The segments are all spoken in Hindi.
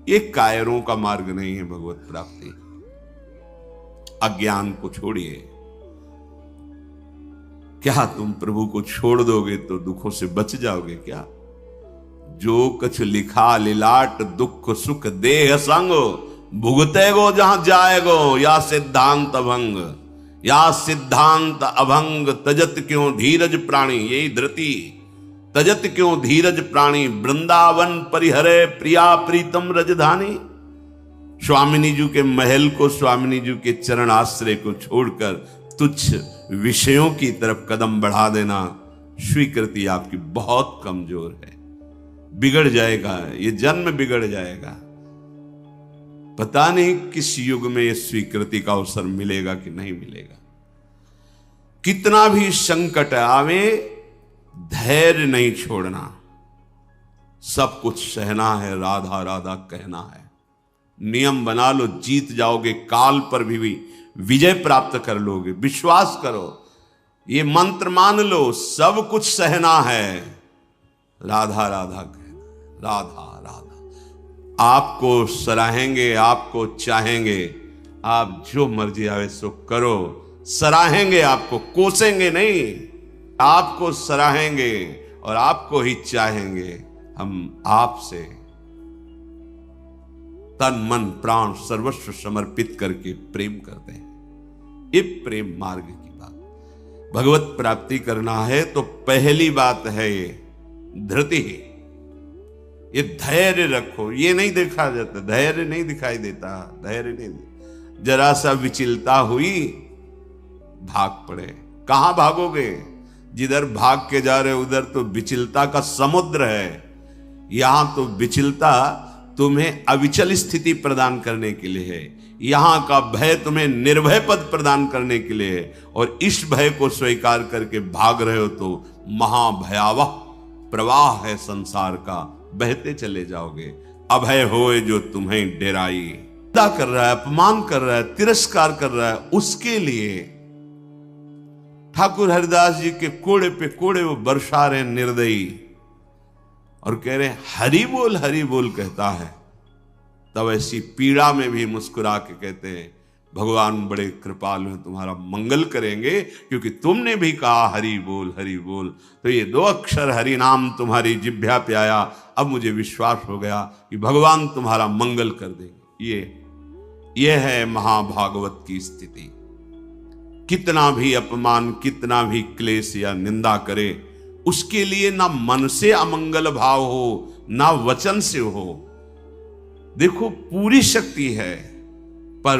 ये कायरों का मार्ग नहीं है भगवत प्राप्ति। अज्ञान को छोड़िए। क्या तुम प्रभु को छोड़ दोगे तो दुखों से बच जाओगे क्या? जो कछ लिखा लिलाट दुख सुख देह संग, भुगते गो जहां जाएगो या सिद्धांत अभंग। या सिद्धांत अभंग तजत क्यों धीरज प्राणी, यही धृति। तजत क्यों धीरज प्राणी, वृंदावन परिहरे प्रिया प्रीतम रजधानी। स्वामिनी जी के महल को, स्वामिनी जी के चरण आश्रय को छोड़कर तुच्छ विषयों की तरफ कदम बढ़ा देना, स्वीकृति आपकी बहुत कमजोर है। बिगड़ जाएगा, ये जन्म बिगड़ जाएगा। पता नहीं किस युग में ये स्वीकृति का अवसर मिलेगा कि नहीं मिलेगा। कितना भी संकट आवे, धैर्य नहीं छोड़ना, सब कुछ सहना है, राधा राधा कहना है। नियम बना लो, जीत जाओगे, काल पर भी विजय प्राप्त कर लोगे। विश्वास करो, ये मंत्र मान लो, सब कुछ सहना है, राधा राधा कहना, राधा राधा। आपको सराहेंगे, आपको चाहेंगे, आप जो मर्जी आवे सो करो। सराहेंगे आपको, कोसेंगे नहीं, आपको सराहेंगे और आपको ही चाहेंगे। हम आपसे तन मन प्राण सर्वस्व समर्पित करके प्रेम करते हैं। ये प्रेम मार्ग की बात। भगवत प्राप्ति करना है तो पहली बात है ये धृति। ये धैर्य रखो। ये नहीं देखा जाता, धैर्य नहीं दिखाई देता, धैर्य नहीं। जरा सा विचलता हुई, भाग पड़े। कहां भागोगे? जिधर भाग के जा रहे उधर तो विचलता का समुद्र है। यहां तो विचलता तुम्हें अविचल स्थिति प्रदान करने के लिए है। यहां का भय तुम्हें निर्भय पद प्रदान करने के लिए है। और इस भय को स्वीकार करके भाग रहे हो तो महाभयावह प्रवाह है संसार का, बहते चले जाओगे। अभय होए जो तुम्हें डेराई। निंदा कर रहा है, अपमान कर रहा है, तिरस्कार कर रहा है, उसके लिए ठाकुर हरिदास जी के कोड़े पे कोड़े वो बरसा रहे निर्दयी और कह रहे हरि बोल कहता है। तब ऐसी पीड़ा में भी मुस्कुरा के कहते हैं भगवान बड़े कृपालु हैं, तुम्हारा मंगल करेंगे क्योंकि तुमने भी कहा हरि बोल हरि बोल। तो ये 2 अक्षर हरि नाम तुम्हारी जिह्वा पे आया, अब मुझे विश्वास हो गया कि भगवान तुम्हारा मंगल कर देंगे। ये है महाभागवत की स्थिति। कितना भी अपमान, कितना भी क्लेश या निंदा करे, उसके लिए ना मन से अमंगल भाव हो, ना वचन से हो। देखो पूरी शक्ति है, पर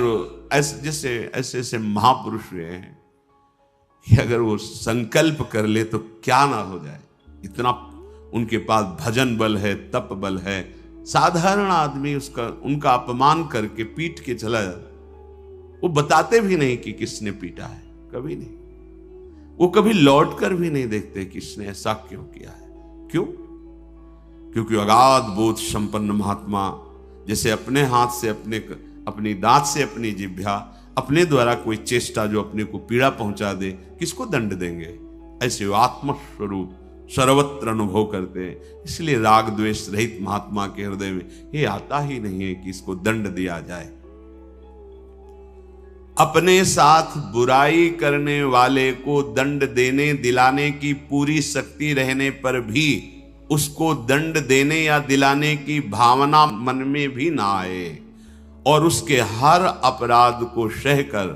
ऐसे ऐसे महापुरुष हुए हैं कि अगर वो संकल्प कर ले तो क्या ना हो जाए। इतना उनके पास भजन बल है, तप बल है। साधारण आदमी उनका अपमान करके पीट के चला जाता। वो बताते भी नहीं कि किसने पीटा है, कभी नहीं। वो कभी लौट कर भी नहीं देखते किसने ऐसा क्यों किया है। क्यों? क्योंकि अगाध बोध संपन्न महात्मा जैसे अपने हाथ से अपनी दांत से अपनी जिह्वा, अपने द्वारा कोई चेष्टा जो अपने को पीड़ा पहुंचा दे, किसको दंड देंगे? ऐसे वो आत्मस्वरूप सर्वत्र अनुभव करते हैं। इसलिए राग द्वेष रहित महात्मा के हृदय में ये आता ही नहीं है कि इसको दंड दिया जाए। अपने साथ बुराई करने वाले को दंड देने दिलाने की पूरी शक्ति रहने पर भी उसको दंड देने या दिलाने की भावना मन में भी ना आए और उसके हर अपराध को सहकर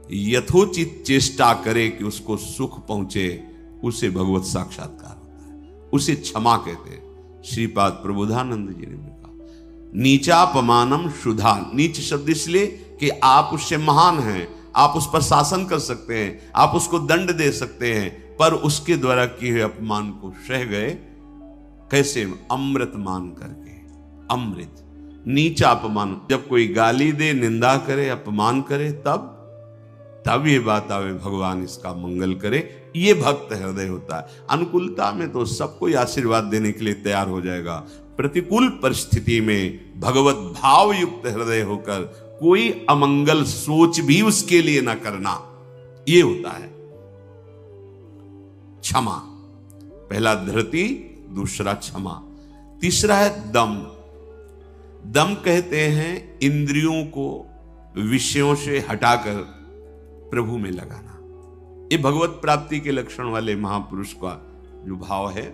यथोचित चेष्टा करे कि उसको सुख पहुंचे, उसे भगवत साक्षात्कार होता है। उसे क्षमा कहते हैं। श्रीपाद प्रबोधानंद जी ने कहा नीचापमानम शुद्धा। नीच शब्द इसलिए कि आप उससे महान हैं, आप उस पर शासन कर सकते हैं, आप उसको दंड दे सकते हैं, पर उसके द्वारा किए हुए अपमान को सह गए। कैसे? अमृत मान करके। अमृत नीचा अपमान। जब कोई गाली दे, निंदा करे, अपमान करे, तब ये बात आवे भगवान इसका मंगल करे। ये भक्त हृदय होता है। अनुकूलता में तो सबको आशीर्वाद देने के लिए तैयार हो जाएगा। प्रतिकूल परिस्थिति में भगवत भाव युक्त हृदय होकर कोई अमंगल सोच भी उसके लिए न करना, ये होता है क्षमा। पहला धृति, दूसरा क्षमा, तीसरा है दम। दम कहते हैं इंद्रियों को विषयों से हटाकर प्रभु में लगाना। ये भगवत प्राप्ति के लक्षण वाले महापुरुष का जो भाव है